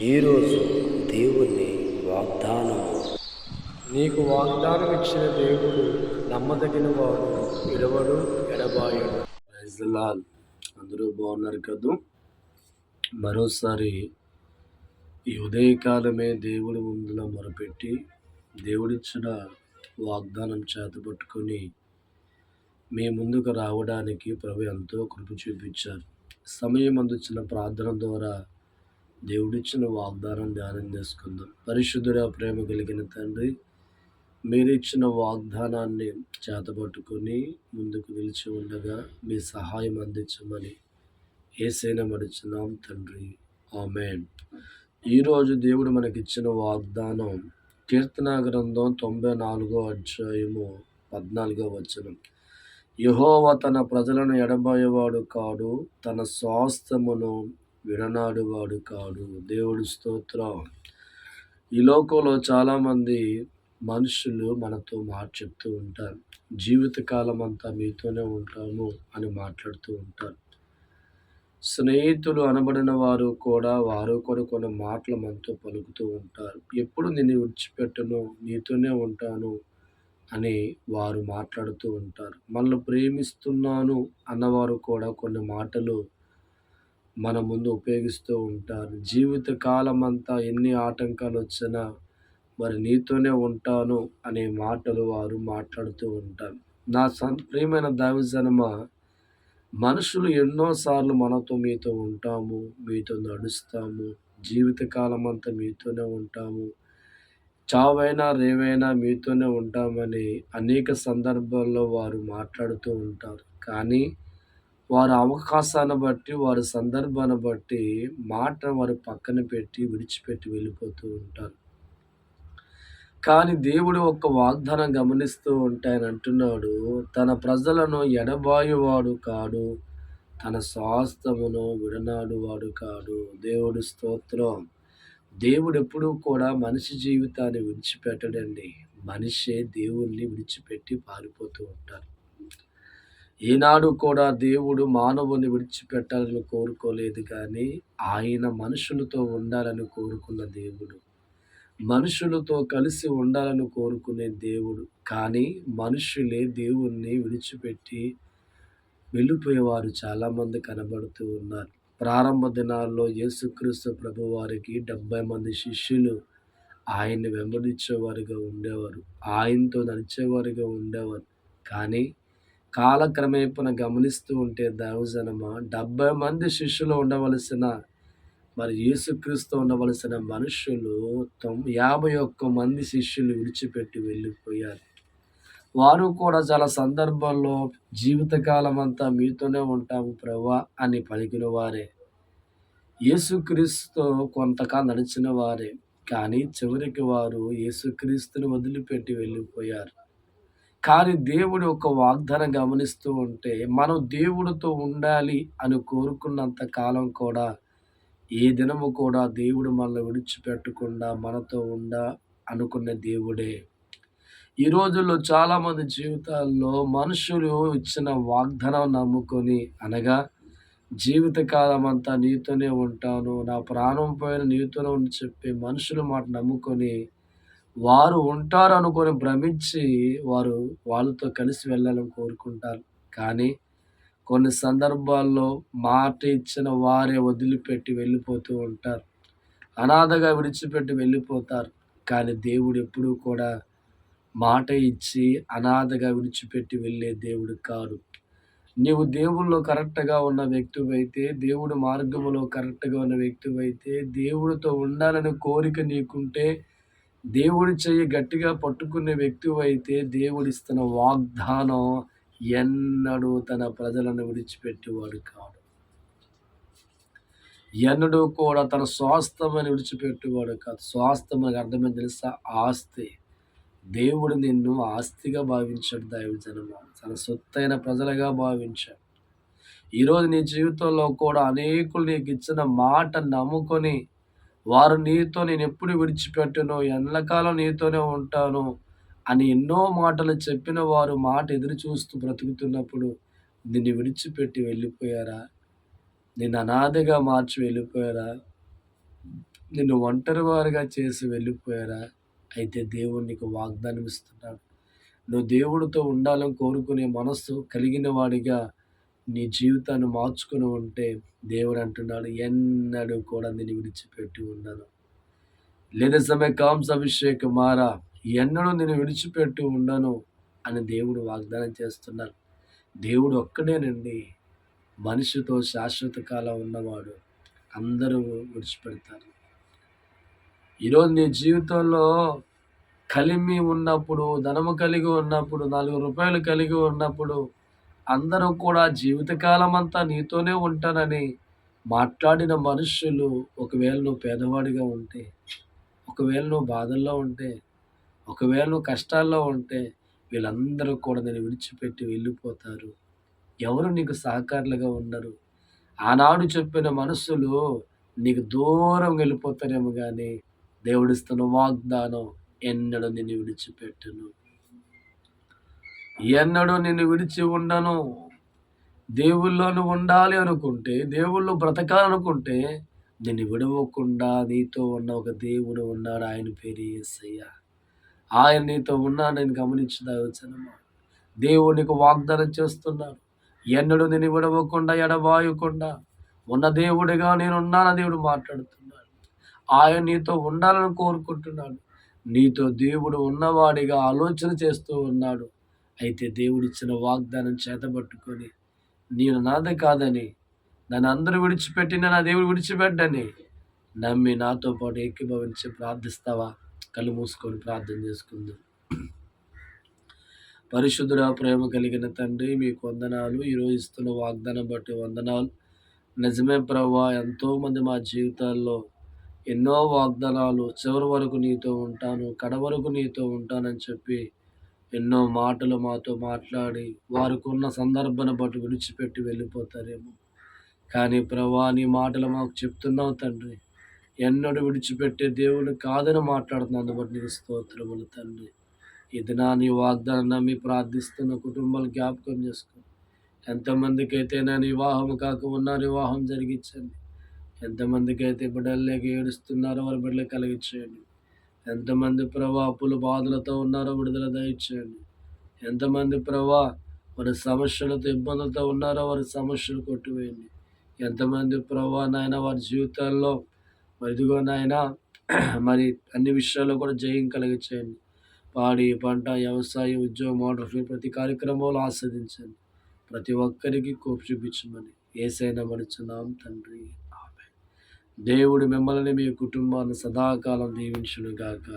ఈరోజు దేవుని వాగ్దానము. నీకు వాగ్దానం ఇచ్చిన దేవుడు నమ్మదగిన వాడు, విడవడు, ఎడబాయడు. Praise the lord. అందరూ బాగున్నారు కదూ? మరోసారి ఈ ఉదయకాలమే దేవుడి ముందులో మొరపెట్టి దేవుడిచ్చిన వాగ్దానం చేతపట్టుకొని మీ ముందుకు రావడానికి ప్రభు ఎంతో కృప చూపించారు. సమయం అందుచిన ప్రార్థన ద్వారా దేవుడిచ్చిన వాగ్దానం ధ్యానం చేసుకుందాం. పరిశుద్ధుడా, ప్రేమ కలిగిన తండ్రి, మీరిచ్చిన వాగ్దానాన్ని చేతపట్టుకొని ముందుకు నిలిచి ఉండగా మీ సహాయం అందించమని యేసయ్యను అడుగుచున్నాం తండ్రి. ఆమేన్. ఈరోజు దేవుడు మనకిచ్చిన వాగ్దానం కీర్తన గ్రంథం 94వ అధ్యాయము 14వ వచనం. యెహోవా తన ప్రజలను ఎడబాయేవాడు కాడు, తన స్వాస్థ్యమును విడనాడువాడు కాడు. దేవుడి స్తోత్రం. ఈ లోకంలో చాలామంది మనుషులు మనతో మాట చెప్తూ ఉంటారు. జీవితకాలం అంతా మీతోనే ఉంటాము అని మాట్లాడుతూ ఉంటారు. స్నేహితులు అనబడిన వారు కూడా కొన్ని మాటలు మనతో పలుకుతూ ఉంటారు. ఎప్పుడు నిన్ను విడిచిపెట్టను, నీతోనే ఉంటాను అని వారు మాట్లాడుతూ ఉంటారు. మనల్ని ప్రేమిస్తున్నాను అన్నవారు కూడా కొన్ని మాటలు మన ముందు ఉపయోగిస్తూ ఉంటారు. జీవితకాలం అంతా ఎన్ని ఆటంకాలు వచ్చినా మరి నీతోనే ఉంటాను అనే మాటలు వారు మాట్లాడుతూ ఉంటారు. నా ప్రియమైన దైవజనమా, మనుషులు ఎన్నోసార్లు మీతో ఉంటాము, మీతో నడుస్తాము, జీవితకాలం అంతా మీతోనే ఉంటాము, చావైనా రేవైనా మీతోనే ఉంటామని అనేక సందర్భాల్లో వారు మాట్లాడుతూ ఉంటారు. కానీ వారి అవకాశాన్ని బట్టి, వారి సందర్భాన్ని బట్టి వారు పక్కన పెట్టి విడిచిపెట్టి వెళ్ళిపోతూ ఉంటారు. కానీ దేవుడు ఒక వాగ్దానం గమనిస్తూ ఉంటే ఆయన అంటున్నాడు, తన ప్రజలను ఎడబాయువాడు కాడు, తన స్వాస్థ్యమును విడనాడువాడు కాడు. దేవుడి స్తోత్రం. దేవుడు ఎప్పుడూ కూడా మనిషి జీవితాన్ని విడిచిపెట్టడండి. మనిషే దేవుణ్ణి విడిచిపెట్టి పారిపోతూ ఉంటారు. ఈనాడు కూడా దేవుడు మానవుని విడిచిపెట్టాలని కోరుకోలేదు, కానీ ఆయన మనుషులతో ఉండాలని కోరుకున్న దేవుడు. మనుషులతో కలిసి ఉండాలని కోరుకునే దేవుడు. కానీ మనుషులే దేవుణ్ణి విడిచిపెట్టి వెళ్ళిపోయేవారు చాలామంది కనబడుతూ ఉన్నారు. ప్రారంభ దినాల్లో యేసుక్రీస్తు ప్రభువారికి 70 మంది శిష్యులు ఆయన్ని వెంబడించేవారుగా ఉండేవారు. ఆయనతో నడిచేవారుగా ఉండేవారు. కానీ కాలక్రమేపణ గమనిస్తూ ఉంటే దైవజనమా, 70 మంది శిష్యులు ఉండవలసిన మరి యేసుక్రీస్తు ఉండవలసిన మనుషులు 51 మంది శిష్యులు విడిచిపెట్టి వెళ్ళిపోయారు. వారు కూడా చాలా సందర్భాల్లో జీవితకాలం అంతా మీతోనే ఉంటాము ప్రభువా అని పలికిన వారే, యేసుక్రీస్తుతో కొంతకాలం నడిచిన వారే. కానీ చివరికి వారు యేసుక్రీస్తుని వదిలిపెట్టి వెళ్ళిపోయారు. కానీ దేవుడు ఒక వాగ్దానం గమనిస్తూ ఉంటే, మనం దేవుడితో ఉండాలి అని కోరుకున్నంత కాలం కూడా ఏ దినము కూడా దేవుడు మనల్ని విడిచిపెట్టకుండా మనతో అనుకున్న దేవుడే. ఈ రోజుల్లో చాలామంది జీవితాల్లో మనుషులు ఇచ్చిన వాగ్దానం నమ్ముకొని, అనగా జీవితకాలం అంతా నీతోనే ఉంటాను, నా ప్రాణం పోయిన నీతోనే ఉండి చెప్పే మనుషుల మాట నమ్ముకొని వారు ఉంటారు అనుకొని భ్రమించి వాళ్ళతో కలిసి వెళ్ళాలని కోరుకుంటారు. కానీ కొన్ని సందర్భాల్లో మాట ఇచ్చిన వారే వదిలిపెట్టి వెళ్ళిపోతూ ఉంటారు. అనాథగా విడిచిపెట్టి వెళ్ళిపోతారు. కానీ దేవుడు ఎప్పుడూ కూడా మాట ఇచ్చి అనాథగా విడిచిపెట్టి వెళ్ళే దేవుడు కాదు. నీవు దేవుల్లో కరెక్ట్గా ఉన్న వ్యక్తివైతే, దేవుడి మార్గంలో కరెక్ట్గా ఉన్న వ్యక్తివైతే, దేవుడితో ఉండాలని కోరిక నీకుంటే, దేవుడి చెయ్యి గట్టిగా పట్టుకునే వ్యక్తివైతే, దేవుడిస్తున్న వాగ్దానం ఎన్నడూ తన ప్రజలను విడిచిపెట్టేవాడు కాదు. ఎన్నడూ కూడా తన స్వాస్థ్యమని విడిచిపెట్టేవాడు కాదు. స్వాస్థ్యం అని అర్థమేంటి తెలుసా? ఆస్తి. దేవుడు నిన్ను ఆస్తిగా భావించాడు దైవజనమా, తన సొత్తైన ప్రజలుగా భావించాడు. ఈరోజు నీ జీవితంలో కూడా అనేకులు నీకు ఇచ్చిన మాట నమ్ముకొని వారు నేను ఎప్పుడు విడిచిపెట్టను, ఎల్లకాలం నీతోనే ఉంటాను అని ఎన్నో మాటలు చెప్పిన వారు మాట ఎదురు చూస్తూ బ్రతుకుతున్నప్పుడు నిన్ను విడిచిపెట్టి వెళ్ళిపోయారా? నిన్ను అనాథగా మార్చి వెళ్ళిపోయారా? నిన్ను ఒంటరివారిగా చేసి వెళ్ళిపోయారా? అయితే దేవుడు నీకు వాగ్దానం ఇస్తున్నాడు. నువ్వు దేవుడితో ఉండాలని కోరుకునే మనస్సు కలిగిన వాడిగా నీ జీవితాన్ని మార్చుకొని ఉంటే దేవుడు అంటున్నాడు, ఎన్నడూ కూడా నిన్ను విడిచిపెట్టి ఉండను. లేని సమయ కాంస అభిషేక్ మారా, ఎన్నడూ నిన్ను విడిచిపెట్టి ఉండను అని దేవుడు వాగ్దానం చేస్తున్నారు. దేవుడు ఒక్కడేనండి మనిషితో శాశ్వత కాలం ఉన్నవాడు. అందరూ విడిచిపెడతారు. ఈరోజు నీ జీవితంలో కలిమి ఉన్నప్పుడు, ధనము కలిగి ఉన్నప్పుడు, రూ. 4 కలిగి ఉన్నప్పుడు అందరూ కూడా జీవితకాలం అంతా నీతోనే ఉంటానని మాట్లాడిన మనుష్యులు, ఒకవేళ నువ్వు పేదవాడిగా ఉంటే, ఒకవేళ నువ్వు బాధల్లో ఉంటే, ఒకవేళ నువ్వు కష్టాల్లో ఉంటే, వీళ్ళందరూ కూడా నిన్ను విడిచిపెట్టి వెళ్ళిపోతారు. ఎవరు నీకు సహకారులుగా ఉండరు. ఆనాడు చెప్పిన మనుషులు నీకు దూరం వెళ్ళిపోతారేమో గానీ, దేవుడిస్తున్న వాగ్దానం ఎన్నడూ నిన్ను విడిచిపెట్టును. ఎన్నడూ నిన్ను విడిచి ఉండను. దేవుల్లో నువ్వు ఉండాలి అనుకుంటే, దేవుళ్ళు బ్రతకాలనుకుంటే, నిన్ను విడవకుండా నీతో ఉన్న ఒక దేవుడు ఉన్నాడు. ఆయన పేరు యేసయ్య. ఆయన నీతో ఉన్నాడని గమనించు దైవజనమా. దేవుడు నీకు వాగ్దానం చేస్తున్నాడు. ఎన్నడూ నిన్ను విడవకుండా, ఎడబాయకుండా ఉన్న దేవుడిగా నేనున్నానని దేవుడు మాట్లాడుతున్నాడు. ఆయన నీతో ఉండాలని కోరుకుంటున్నాడు. నీతో దేవుడు ఉన్నవాడిగా ఆలోచన చేస్తూ ఉన్నాడు. అయితే దేవుడిచ్చిన వాగ్దానం చేతబట్టుకొని, నేను నాది కాదని, నన్ను అందరూ విడిచిపెట్టిన నా దేవుడు విడిచిపెట్టని నమ్మి నాతో పాటు ఏకీభవించి ప్రార్థిస్తావా? కళ్ళు మూసుకొని ప్రార్థన చేసుకుందాం. పరిశుద్ధుడా, ప్రేమ కలిగిన తండ్రి, మీకు వందనాలు. ఈరోజు ఇస్తున్న వాగ్దానం బట్టి వందనాలు. నిజమే ప్రభువా, ఎంతోమంది మా జీవితాల్లో ఎన్నో వాగ్దానాలు, చివరి వరకు నీతో ఉంటాను, కడ వరకు నీతో ఉంటానని చెప్పి ఎన్నో మాటలు మాతో మాట్లాడి వారికున్న సందర్భాన్ని బట్టి విడిచిపెట్టి వెళ్ళిపోతారేమో. కానీ ప్రభువా, నీ మాటలు మాకు చెప్తున్నావు తండ్రి. ఎన్నడూ విడిచిపెట్టే దేవుడు కాదని మాట్లాడుతున్నాను బట్టి నీకు స్తోత్రములు తండ్రి. ఇది నీ వాగ్దానం నమ్మి ప్రార్థిస్తున్న కుటుంబాలు జ్ఞాపకం చేసుకో. ఎంతమందికైతే నేను వివాహం కాక ఉన్నారు, వివాహం జరిగించండి. ఎంతమందికైతే బిడ్డలు లేక ఏడుస్తున్నారో వారి బిడ్డలు కలిగించేయండి. ఎంతమంది ప్రభా అప్పుల బాధలతో ఉన్నారో విడుదల దయచేయండి. ఎంతమంది ప్రభా వారి సమస్యలతో ఇబ్బందులతో ఉన్నారో వారి సమస్యలు కొట్టివేయండి. ఎంతమంది ప్రభా నాయన వారి జీవితాల్లో మరి ఇదిగో నాయన మరి అన్ని విషయాల్లో కూడా జయం కలిగించేయండి. పాడి పంట వ్యవసాయం ఉద్యోగం మోటార్ ఫీల్డ్ ప్రతి కార్యక్రమంలో ఆస్వాదించండి. ప్రతి ఒక్కరికి కోపి చూపించమని యేసయ్య నడుచున్నాం తండ్రి. ఆమేన్. దేవుడు మిమ్మల్ని మీ కుటుంబాన్ని సదాకాలం దీవించును గాక.